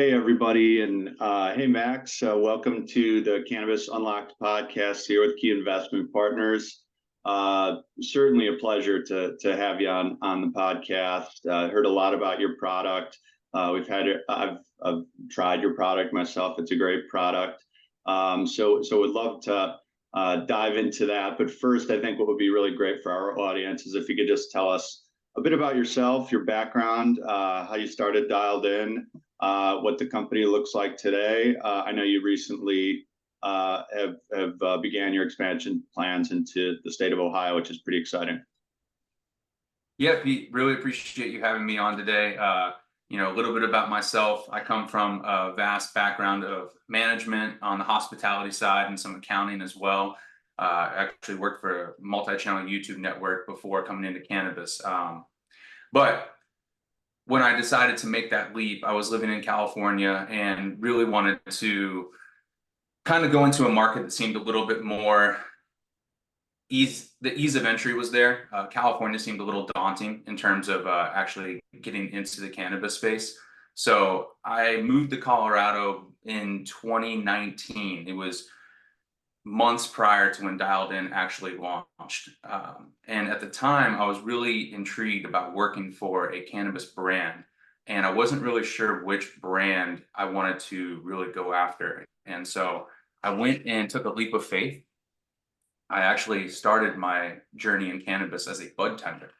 Hey, everybody, and hey, Max. Welcome to the Cannabis Unlocked podcast here with Key Investment Partners. Certainly a pleasure to have you on the podcast. Heard a lot about your product. I've tried your product myself. It's a great product. So would love to dive into that. But first, I think what would be really great for our audience is if you could just tell us a bit about yourself, your background, how you started Dialed In, what the company looks like today. I know you recently have began your expansion plans into the state of Ohio, which is pretty exciting. Yeah, Pete, really appreciate you having me on today. A little bit about myself. I come from a vast background of management on the hospitality side and some accounting as well. I actually worked for a multi-channel YouTube network before coming into cannabis. But when I decided to make that leap, I was living in California and really wanted to kind of go into a market that seemed a little bit more the ease of entry was there. California seemed a little daunting in terms of actually getting into the cannabis space. So I moved to Colorado in 2019. It was months prior to when Dialed In actually launched. And at the time, I was really intrigued about working for a cannabis brand. And I wasn't really sure which brand I wanted to really go after. And so I went and took a leap of faith. I actually started my journey in cannabis as a bud tender.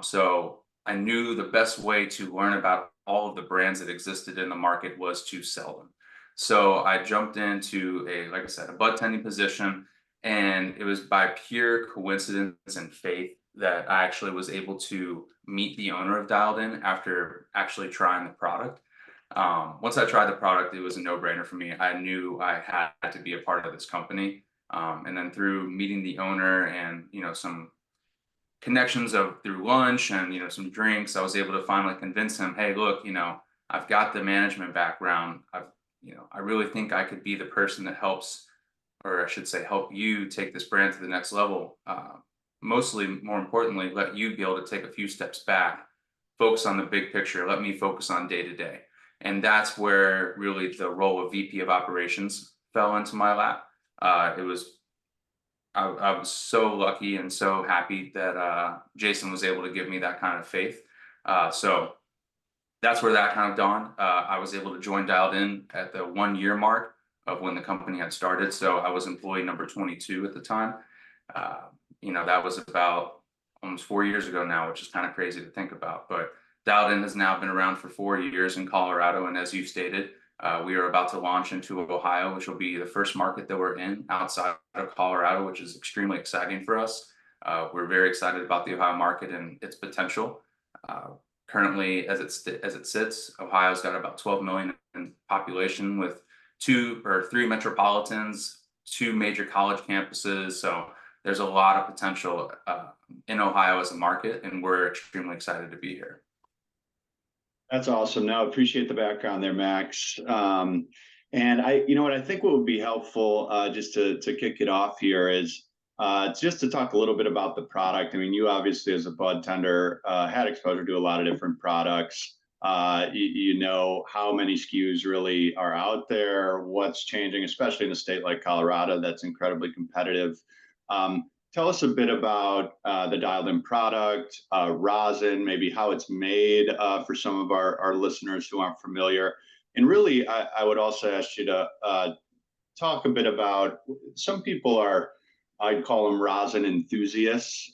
So I knew the best way to learn about all of the brands that existed in the market was to sell them. So I jumped into like I said, a bud tending position, and it was by pure coincidence and faith that I actually was able to meet the owner of Dialed In after actually trying the product. Once I tried the product, it was a no-brainer for me. I knew I had to be a part of this company. And then through meeting the owner and some connections of through lunch and some drinks, I was able to finally convince him, hey, look, I've got the management background. I really think I could be the person that helps, or I should say, help you take this brand to the next level. Mostly, more importantly, let you be able to take a few steps back, focus on the big picture. Let me focus on day to day. And that's where really the role of VP of operations fell into my lap. I was so lucky and so happy that Jason was able to give me that kind of faith. So that's where that kind of dawned. I was able to join Dialed In at the 1 year mark of when the company had started. So I was employee number 22 at the time. That was about almost 4 years ago now, which is kind of crazy to think about. But Dialed In has now been around for 4 years in Colorado. And as you stated, we are about to launch into Ohio, which will be the first market that we're in outside of Colorado, which is extremely exciting for us. We're very excited about the Ohio market and its potential. Currently, as it sits, Ohio's got about 12 million in population with 2 or 3 metropolitans, 2 major college campuses. So there's a lot of potential in Ohio as a market, and we're extremely excited to be here. That's awesome. No, appreciate the background there, Max. And I think what would be helpful, just to kick it off here is just to talk a little bit about the product. I mean, you obviously, as a bud tender, had exposure to a lot of different products. You know how many SKUs really are out there, what's changing, especially in a state like Colorado that's incredibly competitive. Tell us a bit about the Dialed In product, Rosin, maybe how it's made for some of our listeners who aren't familiar. And really, I would also ask you to talk a bit about, some people I'd call them rosin enthusiasts.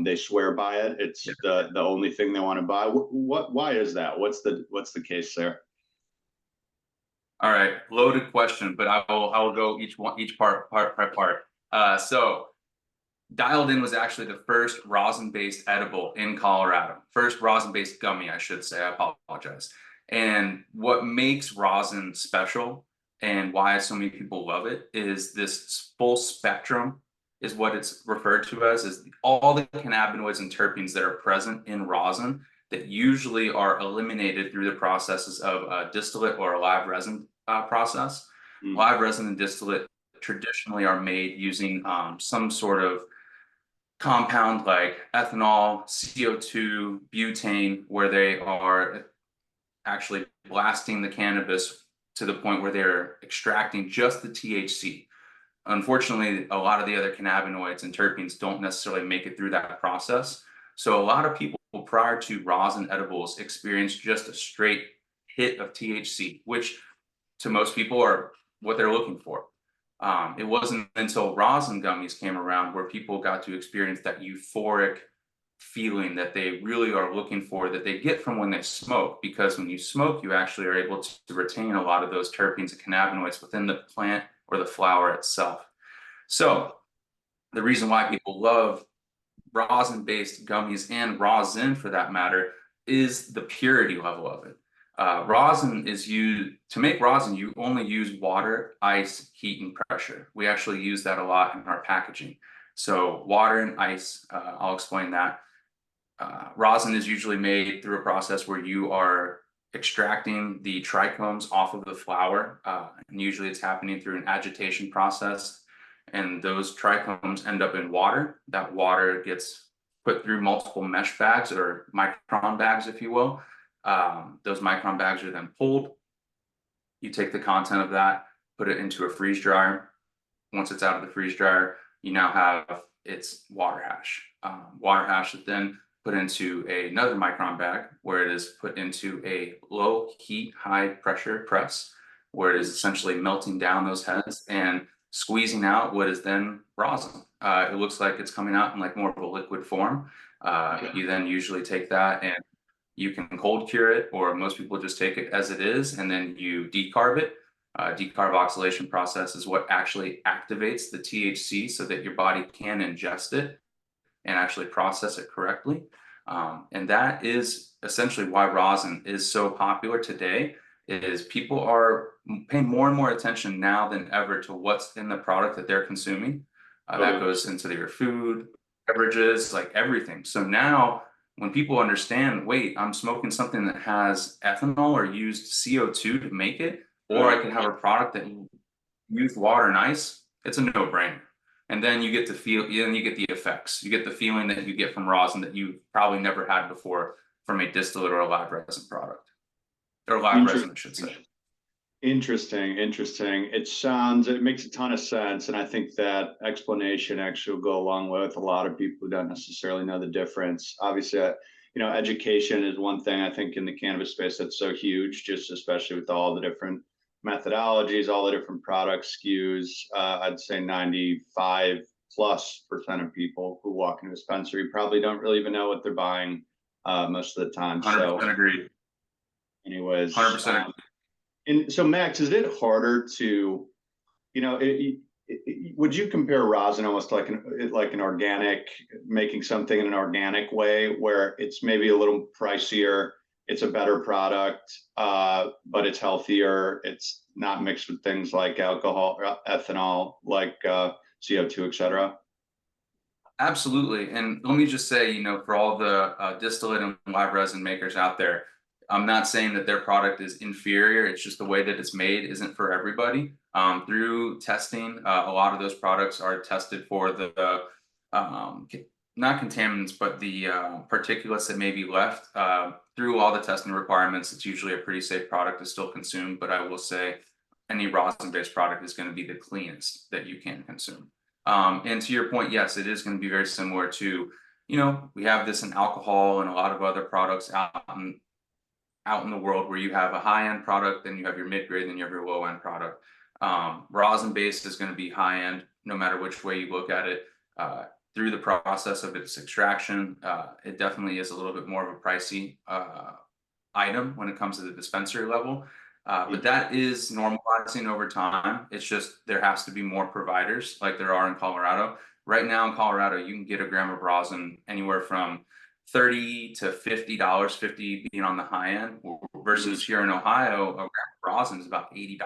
They swear by it. It's the only thing they want to buy. Why is that? What's the case there? All right, loaded question, but I will go each part. So Dialed In was actually the first rosin-based edible in Colorado. First rosin-based gummy, I should say. I apologize. And what makes rosin special and why so many people love it is this full spectrum is what it's referred to as, is all the cannabinoids and terpenes that are present in rosin that usually are eliminated through the processes of a distillate or a live resin process. Live resin and distillate traditionally are made using some sort of compound like ethanol, CO2, butane, where they are actually blasting the cannabis to the point where they're extracting just the THC. Unfortunately, a lot of the other cannabinoids and terpenes don't necessarily make it through that process. So a lot of people prior to rosin edibles experience just a straight hit of THC, which to most people are what they're looking for. It wasn't until rosin gummies came around where people got to experience that euphoric feeling that they really are looking for, that they get from when they smoke. Because when you smoke, you actually are able to retain a lot of those terpenes and cannabinoids within the plant or the flower itself. So the reason why people love rosin-based gummies and rosin for that matter is the purity level of it. Rosin is used to make rosin. You only use water, ice, heat, and pressure. We actually use that a lot in our packaging. So water and ice, I'll explain that. Rosin is usually made through a process where you are extracting the trichomes off of the flower, and usually it's happening through an agitation process. And those trichomes end up in water. That water gets put through multiple mesh bags or micron bags, if you will. Those micron bags are then pulled. You take the content of that, put it into a freeze dryer. Once it's out of the freeze dryer, you now have its water hash. Water hash is then put into another micron bag where it is put into a low heat, high pressure press, where it is essentially melting down those heads and squeezing out what is then rosin. It looks like it's coming out in like more of a liquid form. You then usually take that and you can cold cure it, or most people just take it as it is and then you decarb it. Decarboxylation process is what actually activates the THC so that your body can ingest it and actually process it correctly. And that is essentially why rosin is so popular today, is people are paying more and more attention now than ever to what's in the product that they're consuming. That goes into their food, beverages, like everything. So now when people understand, wait, I'm smoking something that has ethanol or used CO2 to make it, or I can have a product that used water and ice, it's a no-brainer. And then you get to feel, then you get the effects. You get the feeling that you get from rosin that you probably never had before from a distillate or a live resin product. Or live resin, I should say. Interesting. It makes a ton of sense. And I think that explanation actually will go a long way with a lot of people who don't necessarily know the difference. Obviously, education is one thing I think in the cannabis space that's so huge, just especially with all the different methodologies, all the different product SKUs. I'd say 95+% of people who walk in a dispensary probably don't really even know what they're buying most of the time. 100% agreed. Anyways, 100%. And so, Max, is it harder to, would you compare rosin almost like an organic, making something in an organic way where it's maybe a little pricier, it's a better product, but it's healthier, it's not mixed with things like alcohol, ethanol, like CO2, et cetera? Absolutely. And let me just say, for all the distillate and live resin makers out there, I'm not saying that their product is inferior. It's just the way that it's made isn't for everybody. Through testing, a lot of those products are tested for the not contaminants, but the particulates that may be left. Through all the testing requirements, it's usually a pretty safe product to still consume. But I will say any rosin-based product is going to be the cleanest that you can consume. And to your point, yes, it is going to be very similar to, we have this in alcohol and a lot of other products out in the world where you have a high-end product, then you have your mid-grade, then you have your low-end product. Rosin-based is going to be high-end no matter which way you look at it. Through the process of its extraction, it definitely is a little bit more of a pricey item when it comes to the dispensary level. But that is normalizing over time. It's just there has to be more providers like there are in Colorado. Right now in Colorado, you can get a gram of rosin anywhere from $30 to $50, 50 being on the high end, versus here in Ohio, a gram of rosin is about $80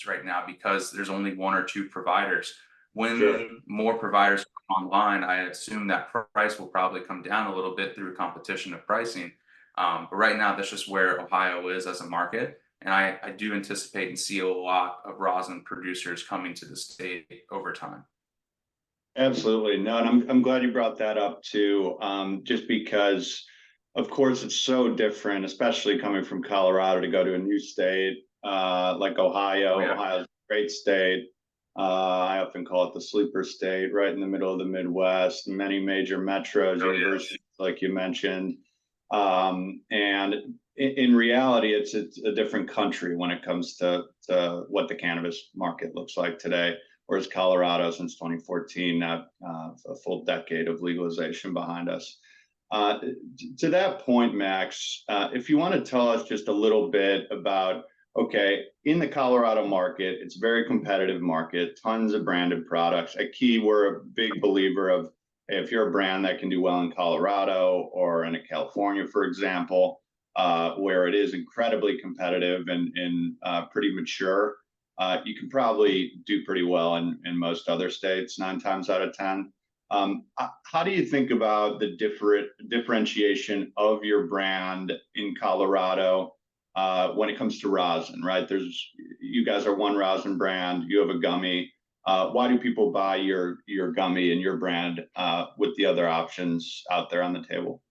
right now because there's only one or two providers. When more providers come online, I assume that price will probably come down a little bit through competition of pricing. But right now, that's just where Ohio is as a market. And I do anticipate and see a lot of rosin producers coming to the state over time. Absolutely. No, and I'm glad you brought that up too, just because of course, it's so different, especially coming from Colorado to go to a new state like Ohio. Oh yeah. Ohio's a great state. I often call it the sleeper state, right in the middle of the Midwest. Many major metros, Oh yeah. universities, like you mentioned. And in reality, it's a different country when it comes to what the cannabis market looks like today. Whereas Colorado, since 2014, now a full decade of legalization behind us. Uh, to that point, Max, if you want to tell us just a little bit about, okay, in the Colorado market, it's a very competitive market, tons of branded products. At Key, we're a big believer of, hey, if you're a brand that can do well in Colorado or in California, for example, where it is incredibly competitive and pretty mature, you can probably do pretty well in most other states, 9 times out of 10. How do you think about the differentiation of your brand in Colorado when it comes to rosin? Right, you guys are one rosin brand. You have a gummy. Why do people buy your gummy and your brand with the other options out there on the table?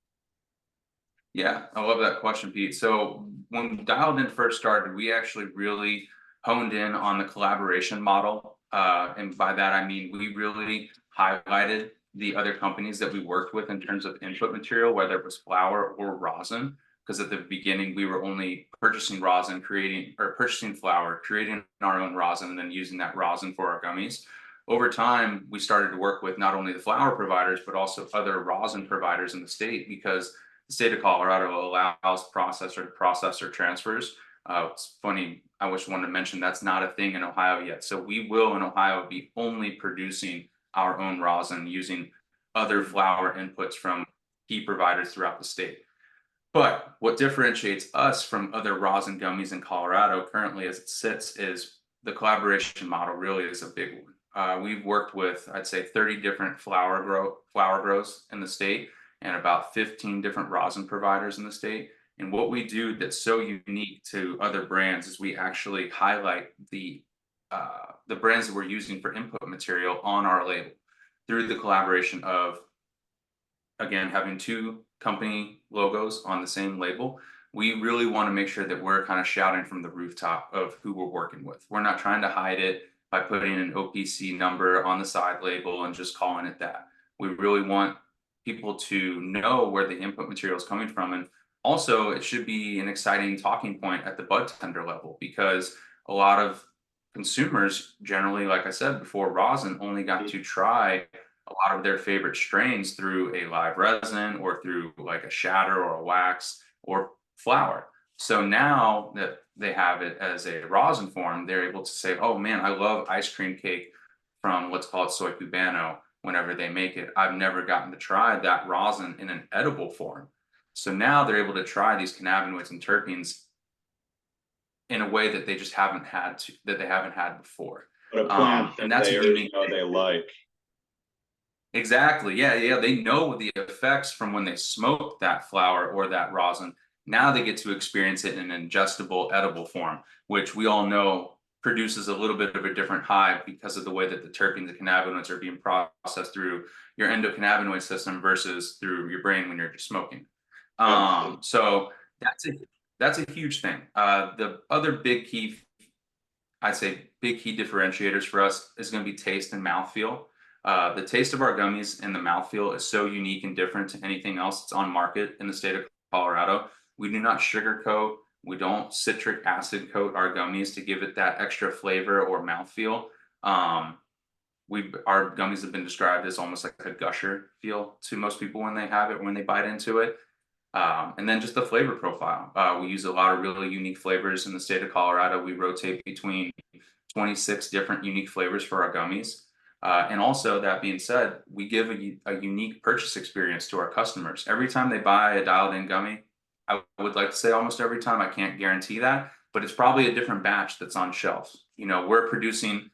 Yeah, I love that question, Pete. So when Dialed In first started, we actually really honed in on the collaboration model. And by that, I mean, we really highlighted the other companies that we worked with in terms of input material, whether it was flour or rosin. Because at the beginning, we were only purchasing rosin, creating or purchasing flour, creating our own rosin, and then using that rosin for our gummies. Over time, we started to work with not only the flour providers, but also other rosin providers in the state because the state of Colorado allows processor to processor transfers. It's funny, I wish I wanted to mention that's not a thing in Ohio yet. So we will in Ohio be only producing our own rosin using other flour inputs from key providers throughout the state. But what differentiates us from other rosin gummies in Colorado currently as it sits is the collaboration model really is a big one. We've worked with, I'd say, 30 different flower grows in the state and about 15 different rosin providers in the state. And what we do that's so unique to other brands is we actually highlight the brands that we're using for input material on our label through the collaboration of, again, having two company logos on the same label. We really want to make sure that we're kind of shouting from the rooftop of who we're working with. We're not trying to hide it by putting an OPC number on the side label and just calling it that. We really want people to know where the input material is coming from. And also, it should be an exciting talking point at the bud tender level because a lot of consumers generally, like I said before, rosin only got to try a lot of their favorite strains through a live resin or through like a shatter or a wax or flour. So now that they have it as a rosin form, they're able to say, oh man, I love ice cream cake from let's call it soy cubano whenever they make it. I've never gotten to try that rosin in an edible form. So now they're able to try these cannabinoids and terpenes in a way that they just haven't had to, that they haven't had before. But a plant And that that's they a already unique. know they like. Exactly. Yeah, yeah. They know the effects from when they smoke that flower or that rosin. Now they get to experience it in an ingestible, edible form, which we all know produces a little bit of a different high because of the way that the terpenes and cannabinoids are being processed through your endocannabinoid system versus through your brain when you're just smoking. So that's a huge thing. The other big key, I'd say, big key differentiators for us is going to be taste and mouthfeel. The taste of our gummies and the mouthfeel is so unique and different to anything else that's on market in the state of Colorado. We do not sugarcoat, we don't citric acid coat our gummies to give it that extra flavor or mouthfeel. Our gummies have been described as almost like a gusher feel to most people when they have it, when they bite into it. And then just the flavor profile. We use a lot of really unique flavors in the state of Colorado. We rotate between 26 different unique flavors for our gummies. And also, that being said, we give a unique purchase experience to our customers. Every time they buy a Dialed In gummy, I would like to say almost every time, I can't guarantee that, but it's probably a different batch that's on shelves. You know, we're producing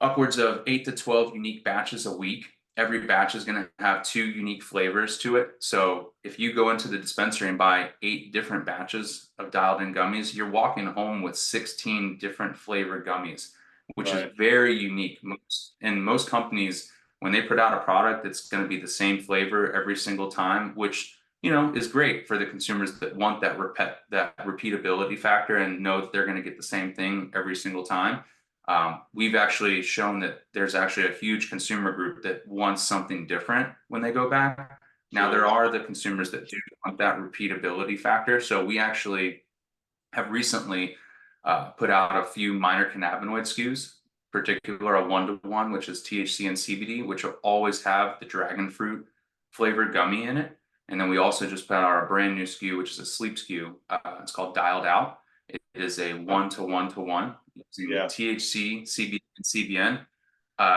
upwards of 8 to 12 unique batches a week. Every batch is going to have 2 unique flavors to it. So if you go into the dispensary and buy 8 different batches of Dialed In gummies, you're walking home with 16 different flavor gummies, which is very unique. Most companies, when they put out a product, it's going to be the same flavor every single time, which, is great for the consumers that want that repeatability factor and know that they're going to get the same thing every single time. We've actually shown that there's actually a huge consumer group that wants something different when they go back. Now, there are the consumers that do want that repeatability factor. So we actually have recently put out a few minor cannabinoid SKUs, particular a 1-to-1, which is THC and CBD, which will always have the dragon fruit flavored gummy in it. And then we also just put out our brand new SKU, which is a sleep SKU. It's called Dialed Out. It is a 1-to-1-to-1 using THC, CBD, and CBN.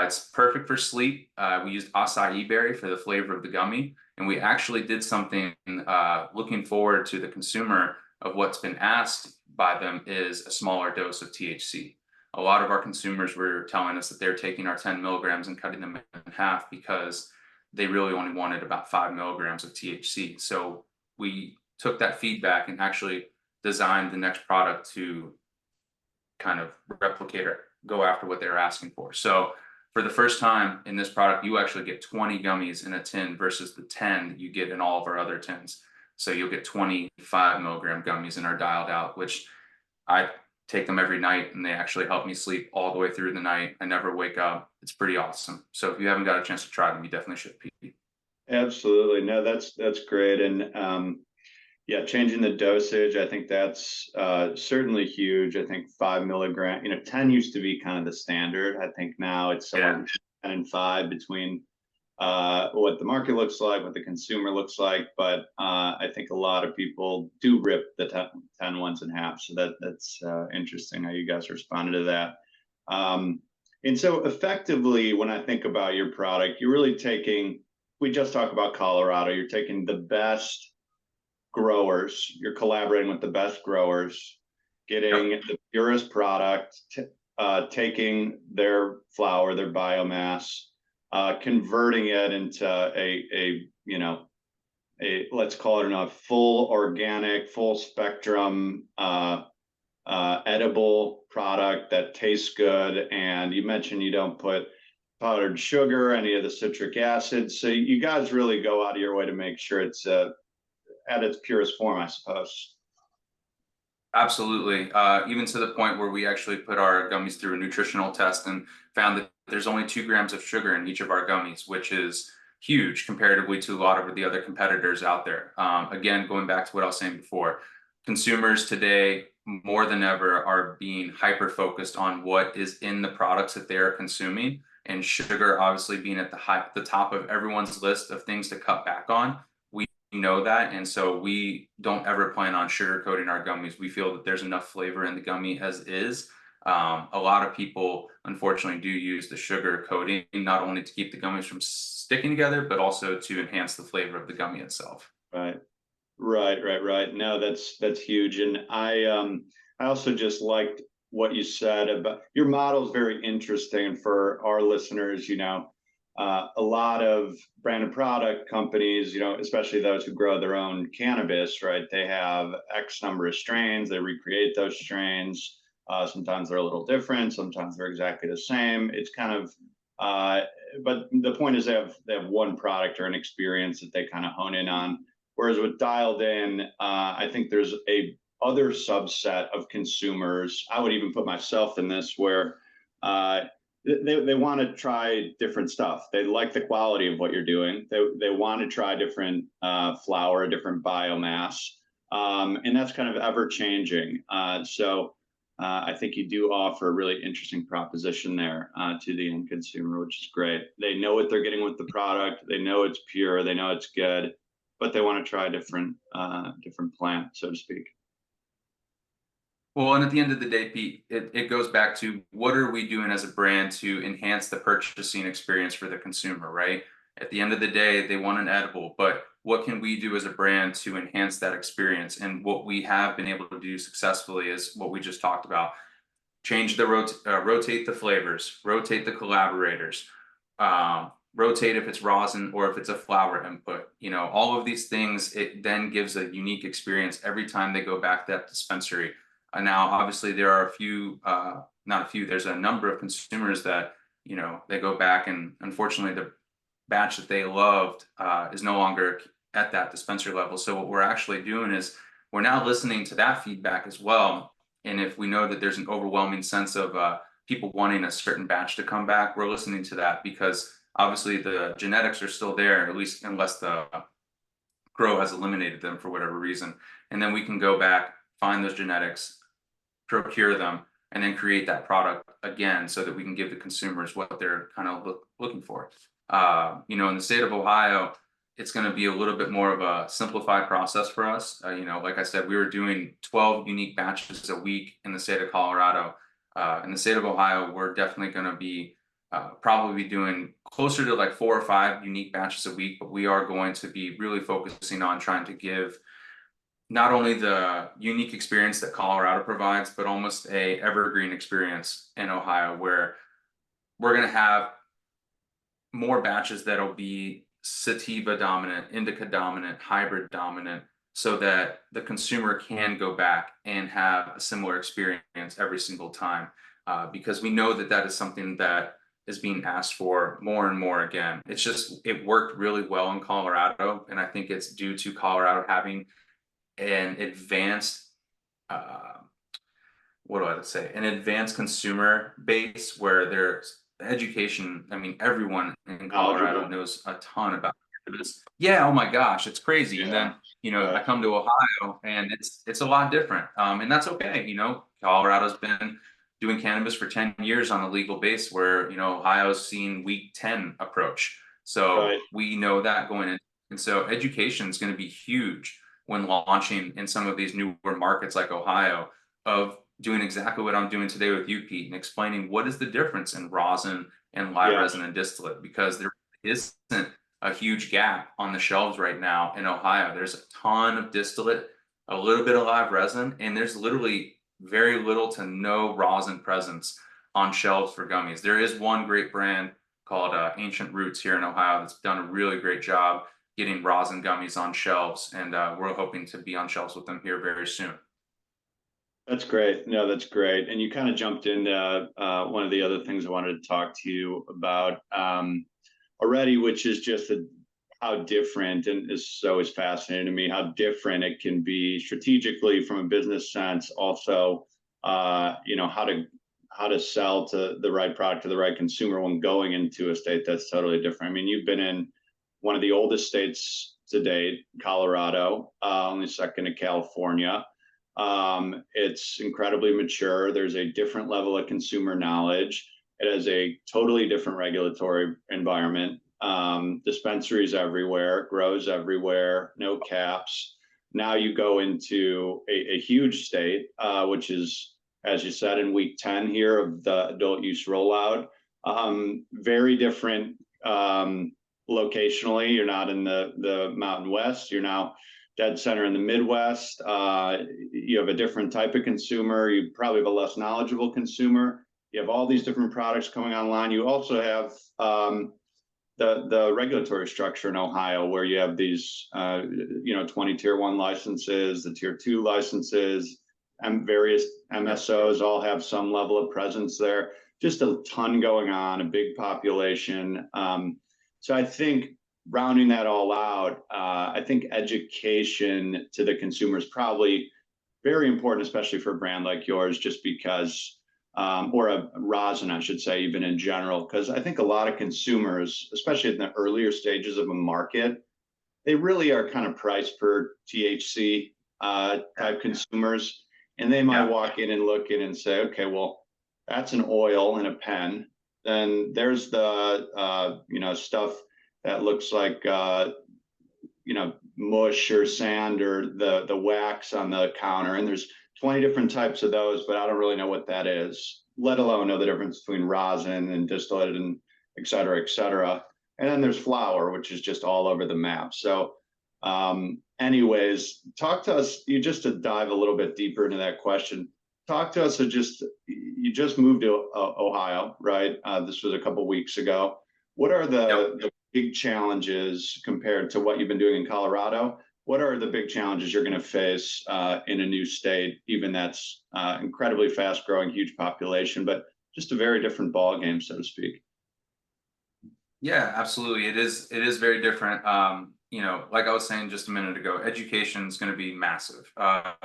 It's perfect for sleep. We used acai berry for the flavor of the gummy. And we actually did something looking forward to the consumer of what's been asked by them is a smaller dose of THC. A lot of our consumers were telling us that they're taking our 10 milligrams and cutting them in half because they really only wanted about 5 milligrams of THC. So we took that feedback and actually designed the next product to kind of replicate or go after what they were asking for. So for the first time in this product, you actually get 20 gummies in a tin versus the 10 that you get in all of our other tins. So you'll get 25 milligram gummies in our Dialed Out, which I take them every night and they actually help me sleep all the way through the night. I never wake up. It's pretty awesome. So if you haven't got a chance to try them, you definitely should, Pete. Absolutely. No, that's great. And yeah, changing the dosage, I think that's certainly huge. I think 5 milligram, 10 used to be kind of the standard. I think now it's somewhere between 10 and 5 between what the market looks like, what the consumer looks like. But I think a lot of people do rip the 10 ones in half. So that's interesting how you guys responded to that. And so effectively, when I think about your product, you're really taking, we just talked about Colorado, you're taking the best growers, you're collaborating with the best growers, getting the purest product, taking their flower, their biomass, converting it into a let's call it a full organic, full spectrum edible product that tastes good. And you mentioned you don't put powdered sugar, any of the citric acid. So you guys really go out of your way to make sure it's at its purest form, I suppose. Absolutely. Even to the point where we actually put our gummies through a nutritional test and found that there's only 2 grams of sugar in each of our gummies, which is huge comparatively to a lot of the other competitors out there. Again, going back to what I was saying before, consumers today more than ever are being hyper focused on what is in the products that they are consuming, and sugar obviously being at the top of everyone's list of things to cut back on. We know that, and so we don't ever plan on sugarcoating our gummies. We feel that there's enough flavor in the gummy as is. A lot of people unfortunately do use the sugar coating not only to keep the gummies from sticking together, but also to enhance the flavor of the gummy itself. Right. No, that's huge. And I also just liked what you said about your model is very interesting for our listeners. A lot of branded product companies, especially those who grow their own cannabis, right? They have X number of strains, they recreate those strains. Sometimes they're a little different, sometimes they're exactly the same. It's kind of, but the point is they have one product or an experience that they kind of hone in on. Whereas with Dialed In, I think there's a other subset of consumers. I would even put myself in this, where they want to try different stuff. They like the quality of what you're doing. They want to try different flower, different biomass, and that's kind of ever changing. So I think you do offer a really interesting proposition there to the end consumer, which is great. They know what they're getting with the product. They know it's pure. They know it's good, but they want to try a different plant, so to speak. Well, and at the end of the day, Pete, it goes back to what are we doing as a brand to enhance the purchasing experience for the consumer, right? At the end of the day, they want an edible, but what can we do as a brand to enhance that experience? And what we have been able to do successfully is what we just talked about. Change the rotate the flavors, rotate the collaborators, rotate if it's rosin or if it's a flower input. All of these things, it then gives a unique experience every time they go back to that dispensary. Now, obviously, there are there's a number of consumers that, they go back and unfortunately the batch that they loved is no longer at that dispensary level. So what we're actually doing is we're now listening to that feedback as well. And if we know that there's an overwhelming sense of people wanting a certain batch to come back, we're listening to that, because obviously the genetics are still there, at least unless the grow has eliminated them for whatever reason. And then we can go back, find those genetics, procure them, and then create that product again so that we can give the consumers what they're kind of looking for. You know, in the state of Ohio, it's going to be a little bit more of a simplified process for us. You know, like I said, we were doing 12 unique batches a week in the state of Colorado. In the state of Ohio, we're definitely going to be probably doing closer to like 4 or 5 unique batches a week, but we are going to be really focusing on trying to give not only the unique experience that Colorado provides, but almost a evergreen experience in Ohio, where we're going to have more batches that'll be sativa dominant, indica dominant, hybrid dominant, so that the consumer can go back and have a similar experience every single time. Because we know that that is something that is being asked for more and more again. It's just, it worked really well in Colorado. And I think it's due to Colorado having an advanced, what do I say, an advanced consumer base where there's education. I mean, everyone in Colorado Knowledgeable. knows a ton about cannabis. Yeah, oh my gosh, it's crazy. And Yeah. then, you know, I come to Ohio and it's a lot different. And that's okay. You know, Colorado's been doing cannabis for 10 years on a legal base, where, you know, Ohio's seen week 10 approach. So Right. we know that going in. And so education is going to be huge when launching in some of these newer markets like Ohio, of doing exactly what I'm doing today with you, Pete, and explaining what is the difference in rosin and live Yeah. resin and distillate, because there isn't a huge gap on the shelves right now in Ohio. There's a ton of distillate, a little bit of live resin, and there's literally very little to no rosin presence on shelves for gummies. There is one great brand called Ancient Roots here in Ohio that's done a really great job getting rosin gummies on shelves, and we're hoping to be on shelves with them here very soon. That's great. No, that's great. And you kind of jumped into one of the other things I wanted to talk to you about already, which is just how different, and is always fascinating to me, how different it can be strategically from a business sense. Also, you know, how to sell to the right product to the right consumer when going into a state that's totally different. I mean, you've been in one of the oldest states to date, Colorado, only second to California. It's incredibly mature. There's a different level of consumer knowledge. It has a totally different regulatory environment. Dispensaries everywhere, grows everywhere, no caps. Now you go into a huge state, which is, as you said, in week 10 here of the adult use rollout. Very different locationally. You're not in the Mountain West. You're now dead center in the Midwest. You have a different type of consumer. You probably have a less knowledgeable consumer. You have all these different products coming online. You also have the regulatory structure in Ohio, where you have these, you know, 20 tier 1 licenses, the tier 2 licenses, and various MSOs all have some level of presence there. Just a ton going on, a big population. So I think, rounding that all out, I think education to the consumer is probably very important, especially for a brand like yours, just because, or a rosin, I should say, even in general, because I think a lot of consumers, especially in the earlier stages of a market, they really are kind of price per THC type consumers. And they might walk in and look in and say, okay, well, that's an oil in a pen. Then there's the, you know, stuff that looks like, you know, mush or sand, or the wax on the counter. And there's 20 different types of those, but I don't really know what that is, let alone know the difference between rosin and distillate and et cetera, et cetera. And then there's flour, which is just all over the map. So anyways, talk to us, you, just to dive a little bit deeper into that question. Talk to us, so you just moved to Ohio, right? This was a couple weeks ago. What are the big challenges compared to what you've been doing in Colorado? What are the big challenges you're going to face in a new state, even that's incredibly fast growing, huge population, but just a very different ball game, so to speak? Yeah, absolutely. It is very different. you know, like I was saying just a minute ago, education is going to be massive.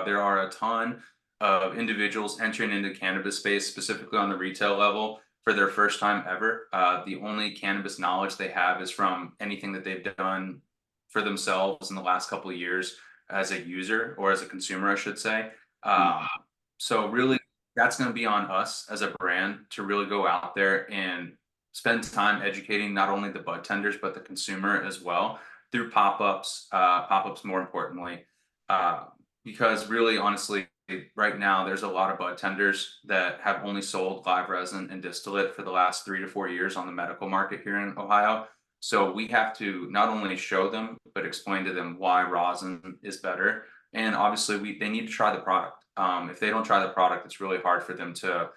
There are a ton of individuals entering into cannabis space, specifically on the retail level, for their first time ever. The only cannabis knowledge they have is from anything that they've done for themselves in the last couple of years as a user or as a consumer, I should say. Um, so really, that's going to be on us as a brand to really go out there and spend time educating not only the bud tenders but the consumer as well through pop-ups, pop-ups more importantly, uh, because really, honestly, right now there's a lot of bud tenders that have only sold live resin and distillate for the last 3 to 4 years on the medical market here in Ohio. So we have to not only show them but explain to them why rosin is better, and obviously they need to try the product. If they don't try the product, it's really hard for them to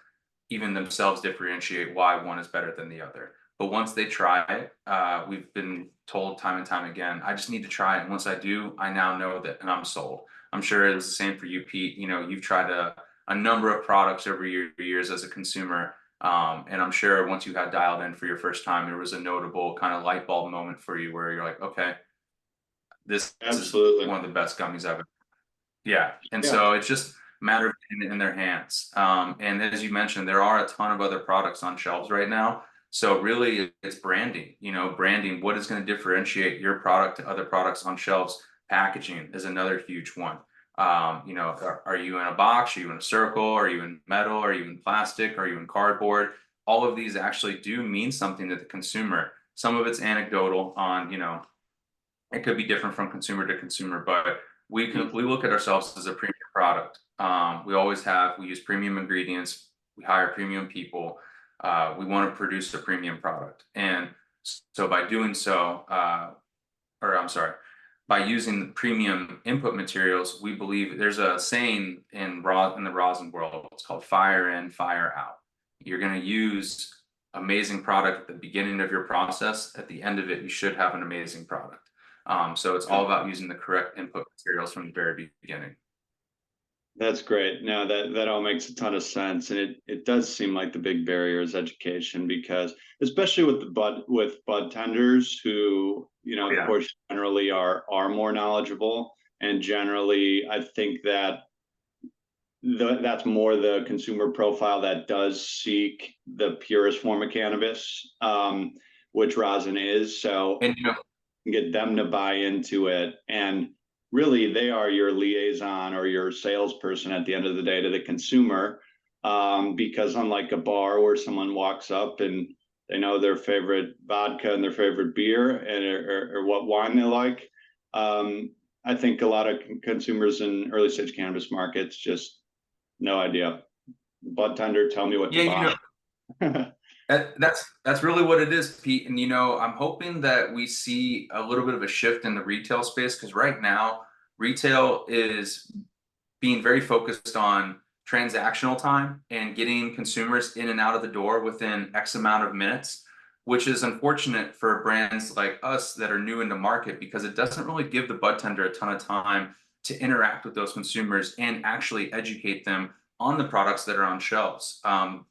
even themselves differentiate why one is better than the other. But once they try it, we've been told time and time again, I just need to try it. And once I do, I now know that, and I'm sold. I'm sure it was the same for you, Pete. You know, you've tried a number of products over your years as a consumer. And I'm sure once you had dialed in for your first time, there was a notable kind of light bulb moment for you where you're like, okay, this is Absolutely. one of the best gummies I've ever. Yeah. And Yeah. so it's just a matter of getting it in their hands. And as you mentioned, there are a ton of other products on shelves right now. So really it's branding, you know, branding, what is going to differentiate your product to other products on shelves. Packaging is another huge one. You know, are you in a box? Are you in a circle? Are you in metal? Are you in plastic? Are you in cardboard? All of these actually do mean something to the consumer. Some of it's anecdotal on, you know, it could be different from consumer to consumer, but we look at ourselves as a premium product. We always have. We use premium ingredients. We hire premium people. We want to produce a premium product, and so by doing so, or I'm sorry, by using premium input materials, we believe there's a saying in the rosin world. It's called fire in, fire out. You're going to use amazing product at the beginning of your process. At the end of it, you should have an amazing product. So it's all about using the correct input materials from the very beginning. That's great. No, that all makes a ton of sense, and it does seem like the big barrier is education, because especially with bud tenders who, you know, Oh, of yeah. course, generally are more knowledgeable, and generally I think that that's more the consumer profile that does seek the purest form of cannabis, which rosin is. So And you know, get them to buy into it, and really they are your liaison or your salesperson at the end of the day to the consumer, because unlike a bar where someone walks up and they know their favorite vodka and their favorite beer and or what wine they like, I think a lot of consumers in early stage cannabis markets just no idea. Bud tender, tell me what to yeah, you know, buy. that's really what it is, Pete. And you know, I'm hoping that we see a little bit of a shift in the retail space, because right now retail is being very focused on transactional time and getting consumers in and out of the door within X amount of minutes, which is unfortunate for brands like us that are new in the market, because it doesn't really give the bud tender a ton of time to interact with those consumers and actually educate them on the products that are on shelves.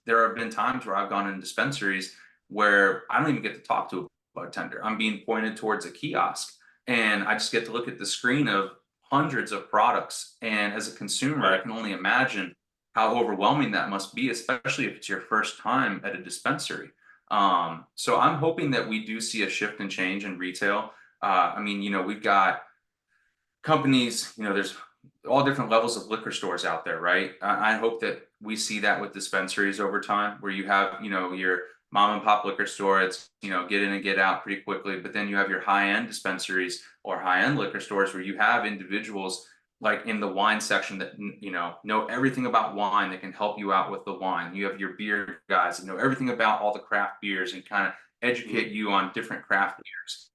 There have been times where I've gone in dispensaries where I don't even get to talk to a bud tender. I'm being pointed towards a kiosk, and I just get to look at the screen of hundreds of products. And as a consumer, I Right. can only imagine how overwhelming that must be, especially if it's your first time at a dispensary. So I'm hoping that we do see a shift and change in retail. I mean, you know, we've got companies, you know, there's all different levels of liquor stores out there, right? I hope that we see that with dispensaries over time, where you have, you know, your mom and pop liquor store. It's, you know, get in and get out pretty quickly. But then you have your high end dispensaries or high end liquor stores where you have individuals like in the wine section that, you know everything about wine, that can help you out with the wine. You have your beer guys that know everything about all the craft beers and kind of educate you on different craft beers.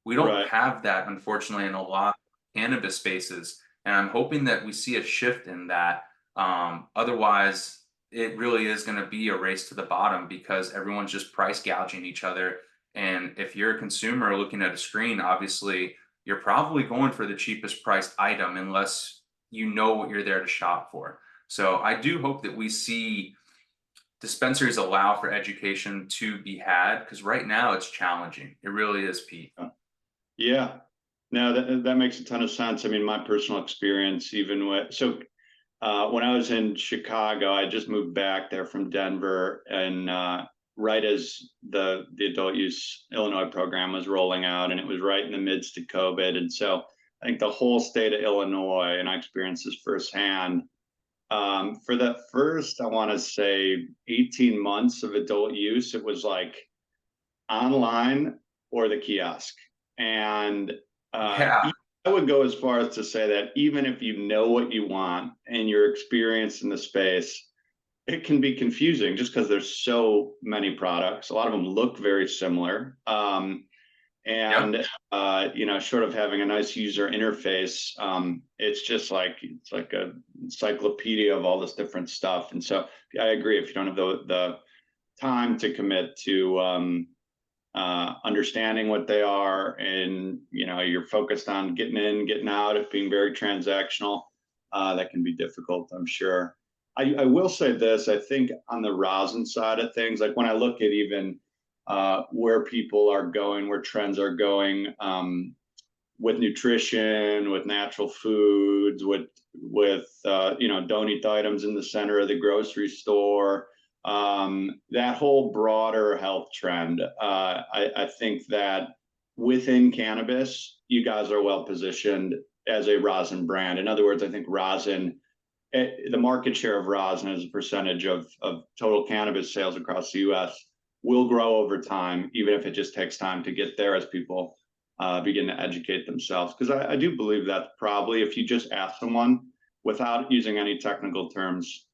We don't Right. have that, unfortunately, in a lot of cannabis spaces, and I'm hoping that we see a shift in that. Otherwise, it really is going to be a race to the bottom, because everyone's just price gouging each other. And if you're a consumer looking at a screen, obviously you're probably going for the cheapest priced item unless you know what you're there to shop for. So I do hope that we see dispensaries allow for education to be had, because right now it's challenging. It really is, Pete. Yeah. No, that makes a ton of sense. I mean, my personal experience, even with when I was in Chicago, I just moved back there from Denver, and right as the adult use Illinois program was rolling out, and it was right in the midst of COVID, and so I think the whole state of Illinois, and I experienced this firsthand. For the first, I want to say, 18 months of adult use, it was like online or the kiosk. And Yeah. I would go as far as to say that even if you know what you want and you're experienced in the space, it can be confusing just because there's so many products. A lot of them look very similar. Yep. And sort of having a nice user interface. It's just like a encyclopedia of all this different stuff. And so I agree, if you don't have the time to commit to understanding what they are, and you're focused on getting in, getting out, it being very transactional, that can be difficult, I'm sure. I will say this, I think on the rosin side of things, like when I look at even where people are going, where trends are going, with nutrition, with natural foods, with don't eat items in the center of the grocery store, that whole broader health trend. I think that within cannabis, you guys are well positioned as a rosin brand. In other words, I think rosin, the market share of rosin as a percentage of total cannabis sales across the US will grow over time, even if it just takes time to get there as people begin to educate themselves. Because I do believe that probably if you just ask someone without using any technical terms,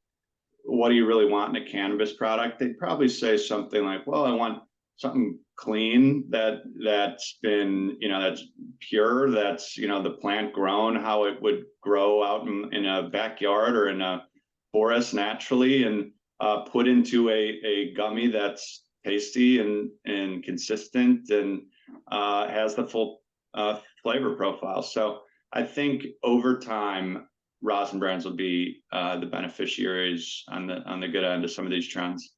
what do you really want in a cannabis product? They'd probably say something like, well, I want something clean that's been, that's pure, that's, the plant grown, how it would grow out in a backyard or in a forest naturally, and put into a gummy that's tasty and consistent and has the full flavor profile. So I think over time, rosin brands will be the beneficiaries on the good end of some of these trends.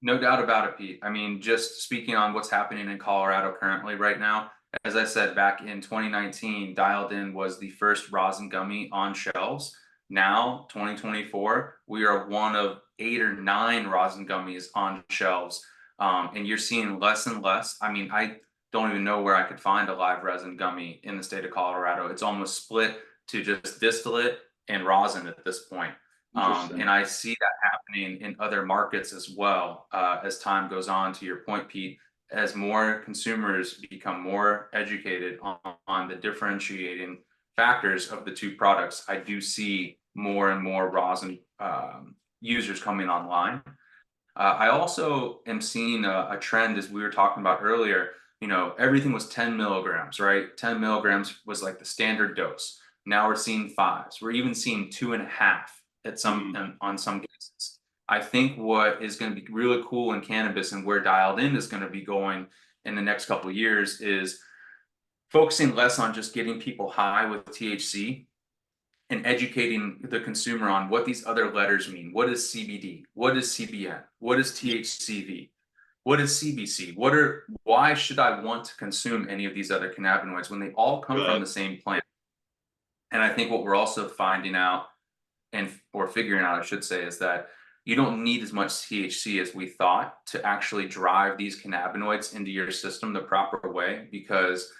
No doubt about it, Pete. I mean, just speaking on what's happening in Colorado currently right now, as I said, back in 2019, Dialed In was the first rosin gummy on shelves. Now, 2024, we are one of 8 or 9 rosin gummies on shelves. And you're seeing less and less. I mean, I don't even know where I could find a live resin gummy in the state of Colorado. It's almost split to just distillate and rosin at this point. And I see that happening in other markets as well, as time goes on, to your point, Pete, as more consumers become more educated on the differentiating factors of the two products. I do see more and more rosin users coming online. I also am seeing a trend, as we were talking about earlier. Everything was 10 milligrams, right? 10 milligrams was like the standard dose. Now we're seeing 5s. We're even seeing 2.5 at on some cases. I think what is going to be really cool in cannabis, and where Dialed In is going to be going in the next couple of years, is focusing less on just getting people high with THC and educating the consumer on what these other letters mean. What is CBD? What is CBN? What is THCV? What is CBC? Why should I want to consume any of these other cannabinoids when they all come from the same plant? And I think what we're also finding out, or figuring out, I should say, is that you don't need as much THC as we thought to actually drive these cannabinoids into your system the proper way. Because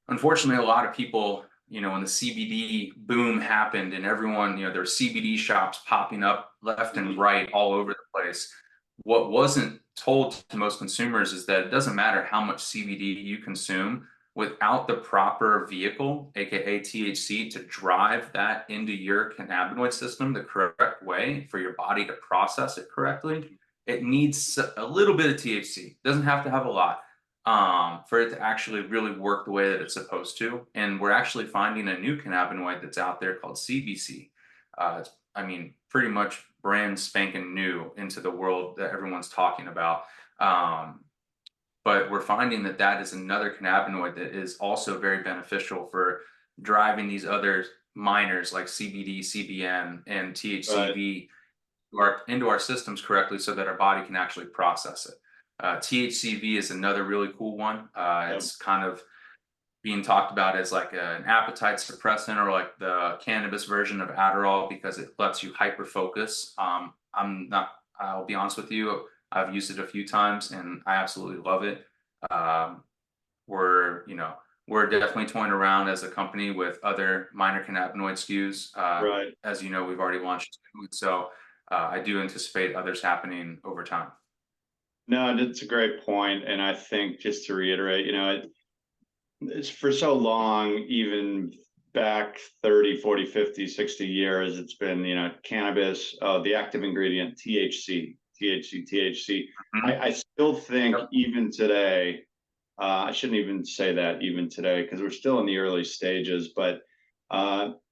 unfortunately, a lot of people, when the CBD boom happened and everyone, there were CBD shops popping up left and right all over the place. What wasn't told to most consumers is that it doesn't matter how much CBD you consume, without the proper vehicle, aka THC, to drive that into your cannabinoid system the correct way for your body to process it correctly. It needs a little bit of THC. It doesn't have to have a lot, for it to actually really work the way that it's supposed to. And we're actually finding a new cannabinoid that's out there called CBC. It's, pretty much brand spanking new into the world that everyone's talking about. But we're finding that that is another cannabinoid that is also very beneficial for driving these other minors like CBD, CBN, and THCV into our systems correctly, so that our body can actually process it. THCV is another really cool one. It's kind of being talked about as like an appetite suppressant or like the cannabis version of Adderall because it lets you hyper focus. I'm not, I'll be honest with you, I've used it a few times and I absolutely love it. Um, you know, we're definitely toying around as a company with other minor cannabinoid SKUs. Right. As you know, we've already launched two, so I do anticipate others happening over time. No, that's a great point. And I think just to reiterate, it's for so long, even back 30, 40, 50, 60 years, it's been, cannabis, the active ingredient, THC, THC, THC. Mhm. I still think Yep. even today, I shouldn't even say that even today because we're still in the early stages, but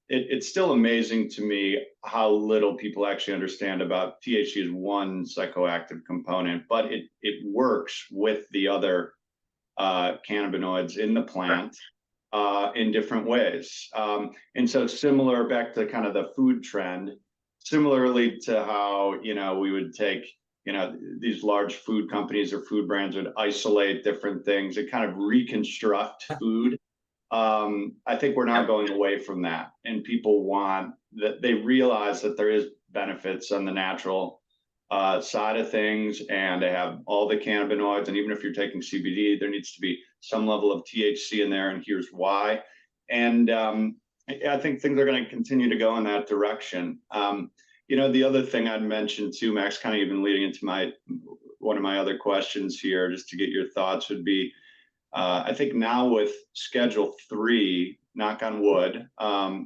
it's still amazing to me how little people actually understand about THC as one psychoactive component, but it works with the other cannabinoids in the Right. plant in different ways. And so similar back to kind of the food trend, similarly to how, we would take, these large food companies or food brands would isolate different things and kind of reconstruct food. I think we're now Yep. going away from that, and people want that they realize that there is benefits on the natural side of things, and they have all the cannabinoids. And even if you're taking CBD, there needs to be some level of THC in there, and here's why. And I think things are going to continue to go in that direction. The other thing I'd mention too, Max, kind of even leading into one of my other questions here, just to get your thoughts, would be I think now with Schedule 3, knock on wood,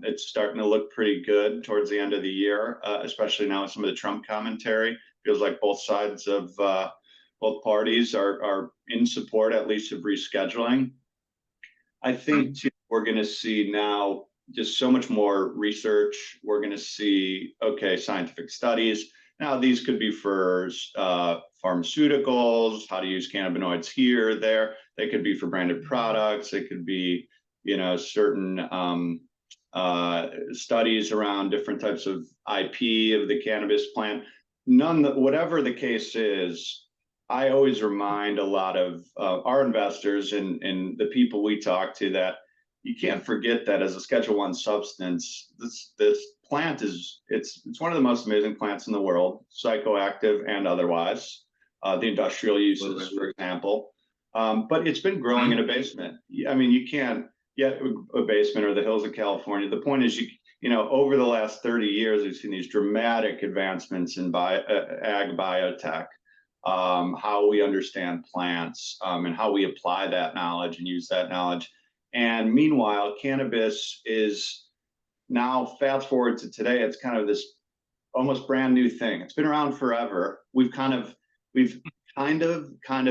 it's starting to look pretty good towards the end of the year, especially now with some of the Trump commentary. Feels like both sides of both parties are in support, at least, of rescheduling. I think Mhm. too, we're going to see now just so much more research. We're going to see, okay, scientific studies. Now, these could be for pharmaceuticals, how to use cannabinoids here, there. They could be for branded products. They could be, certain studies around different types of IP of the cannabis plant. Whatever the case is, I always remind a lot of our investors and the people we talk to that you can't forget that as a Schedule 1 substance, this plant it's one of the most amazing plants in the world, psychoactive and otherwise. The industrial uses, Absolutely. for example, but it's been growing in Mhm. a basement. I mean, you can't get a basement or the hills of California. The point is, over the last 30 years, we've seen these dramatic advancements in ag biotech, how we understand plants, and how we apply that knowledge and use that knowledge. And meanwhile, cannabis is now, fast forward to today, it's kind of this almost brand new thing. It's been around forever. We've kind of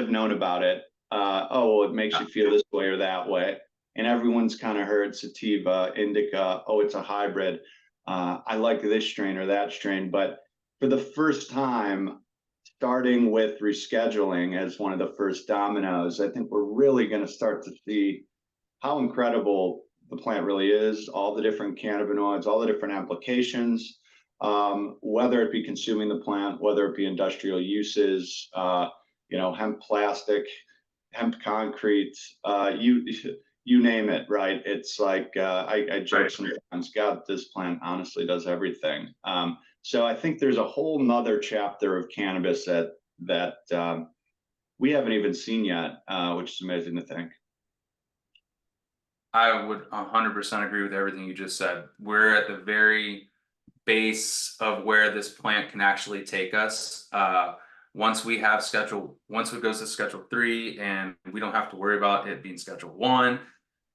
known about it. Oh, well, it makes Yeah. you feel this way or that way. And everyone's kind of heard sativa, indica. Oh, it's a hybrid. I like this strain or that strain. But for the first time, starting with rescheduling as one of the first dominoes, I think we're really going to start to see how incredible the plant really is, all the different cannabinoids, all the different applications, whether it be consuming the plant, whether it be industrial uses, hemp plastic, hemp concrete, you name it, right? It's like I joke Right. sometimes, God, this plant honestly does everything. So I think there's a whole nother chapter of cannabis that we haven't even seen yet, which is amazing to think. I would 100% agree with everything you just said. We're at the very base of where this plant can actually take us. Once it goes to Schedule 3, and we don't have to worry about it being Schedule 1,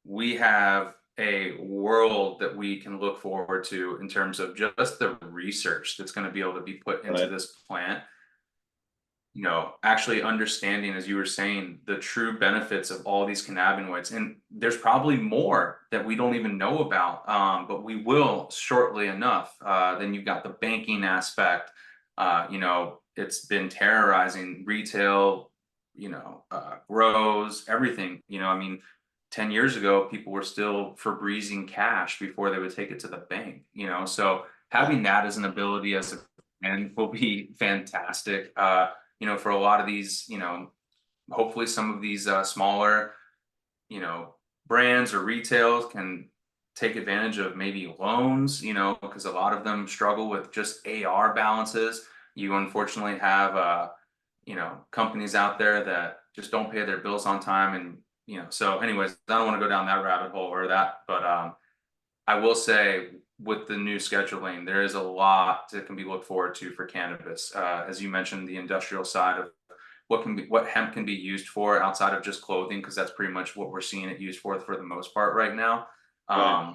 we have a world that we can look forward to in terms of just the research that's going to be able to be put into But this plant, actually understanding, as you were saying, the true benefits of all these cannabinoids. And there's probably more that we don't even know about, but we will shortly enough. Then you've got the banking aspect. It's been terrorizing retail, grows, everything. I mean, 10 years ago, people were still Febrezing cash before they would take it to the bank, so having that as an ability as a and will be fantastic. For a lot of these, hopefully some of these smaller, you know, brands or retails can take advantage of maybe loans, you know, because a lot of them struggle with just AR balances. You unfortunately have, you know, companies out there that just don't pay their bills on time. And, you know, so anyways, I don't want to go down that rabbit hole or that, but I will say with the new scheduling, there is a lot that can be looked forward to for cannabis. As you mentioned, the industrial side of what hemp can be used for outside of just clothing, because that's pretty much what we're seeing it used for the most part right now. Right.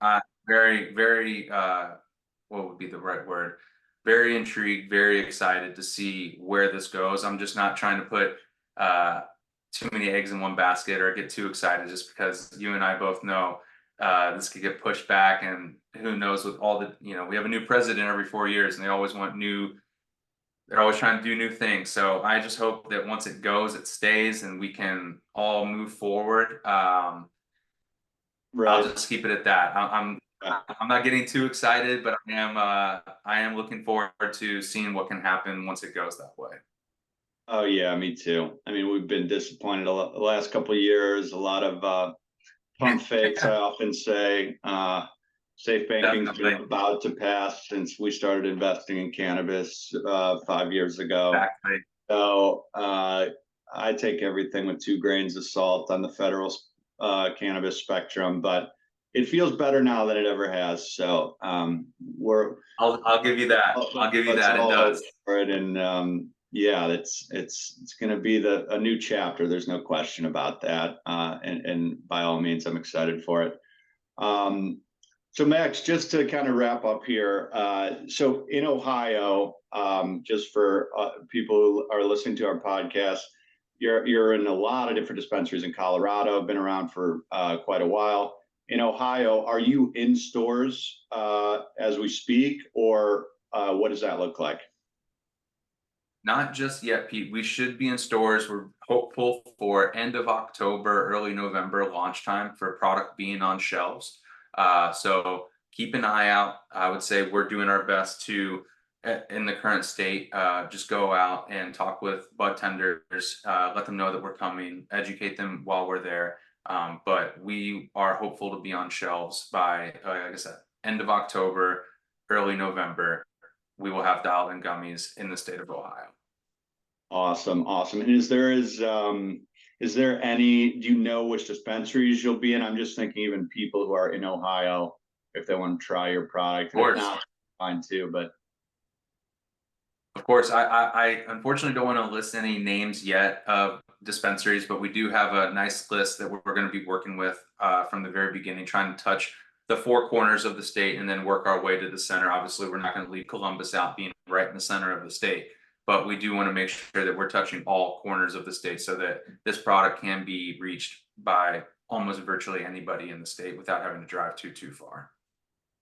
I'm very what would be the right word? Very intrigued, very excited to see where this goes. I'm just not trying to put uh, too many eggs in one basket or get too excited, just because you and I both know this could get pushed back, and who knows with all the, you know, we have a new president every 4 years, and they always want new. They're always trying to do new things. So I just hope that once it goes, it stays, and we can all move forward. I'll Right. just keep it at that. Yeah. I'm not getting too excited, but I am looking forward to seeing what can happen once it goes that way. Oh yeah, me too. I mean, we've been disappointed the last couple of years. A lot of pump fakes, I often say. Safe banking's been Definitely. about to pass since we started investing in cannabis 5 years ago. Exactly. So I take everything with 2 grains of salt on the federal cannabis spectrum, but it feels better now than it ever has. So we're I'll give you that. I'll give you let's that. It all hope does. for it. And yeah, it's going to be a new chapter. There's no question about that. And by all means, I'm excited for it. Um, so Max, just to kind of wrap up here, so in Ohio, just for people who are listening to our podcast, you're in a lot of different dispensaries in Colorado, been around for quite a while. In Ohio, are you in stores as we speak, or what does that look like? Not just yet, Pete. We should be in stores. We're hopeful for end of October, early November launch time for product being on shelves. So keep an eye out. I would say we're doing our best to, in the current state, just go out and talk with bud tenders, let them know that we're coming, educate them while we're there. But we are hopeful to be on shelves by, like I said, end of October, early November. We will have Dialed In Gummies in the state of Ohio. Awesome, awesome. And is there any, do you know which dispensaries you'll be in? I'm just thinking even people who are in Ohio, if they want to try your product, Of and if course. not, fine too. But Of course, I unfortunately don't want to list any names yet of dispensaries, but we do have a nice list that we're going to be working with from the very beginning, trying to touch the four corners of the state and then work our way to the center. Obviously, we're not going to leave Columbus out, being right in the center of the state, but we do want to make sure that we're touching all corners of the state so that this product can be reached by almost virtually anybody in the state without having to drive too far.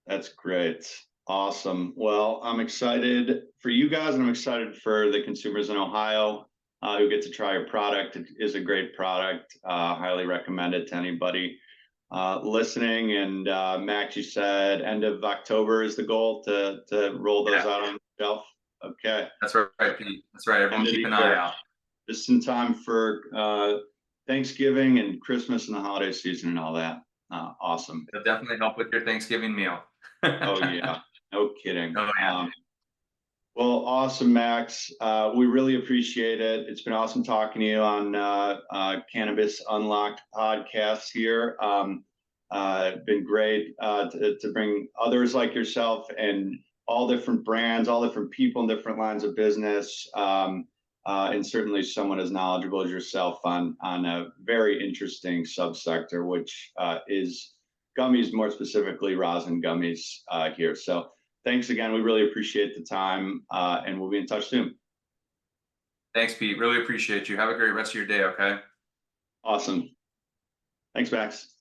that's great. Awesome. Well, I'm excited for you guys, and I'm excited for the consumers in Ohio who get to try your product. It is a great product. Highly recommend it to anybody listening. And Max, you said end of October is the goal to roll those out on the shelf. Okay. That's right, Pete. That's right. Everyone End of keep the an eye year. out. Just in time for Thanksgiving and Christmas and the holiday season and all that. Awesome. It'll definitely help with your Thanksgiving meal. Oh yeah, no kidding. Oh yeah. Well, awesome, Max. We really appreciate it. It's been awesome talking to you on Cannabis Unlocked podcast here. Been great to bring others like yourself and all different brands, all different people in different lines of business, and certainly someone as knowledgeable as yourself on a very interesting subsector, which is gummies, more specifically rosin gummies here. So thanks again. We really appreciate the time, and we'll be in touch soon. Thanks, Pete. Really appreciate you. Have a great rest of your day, okay? Awesome. Thanks, Max.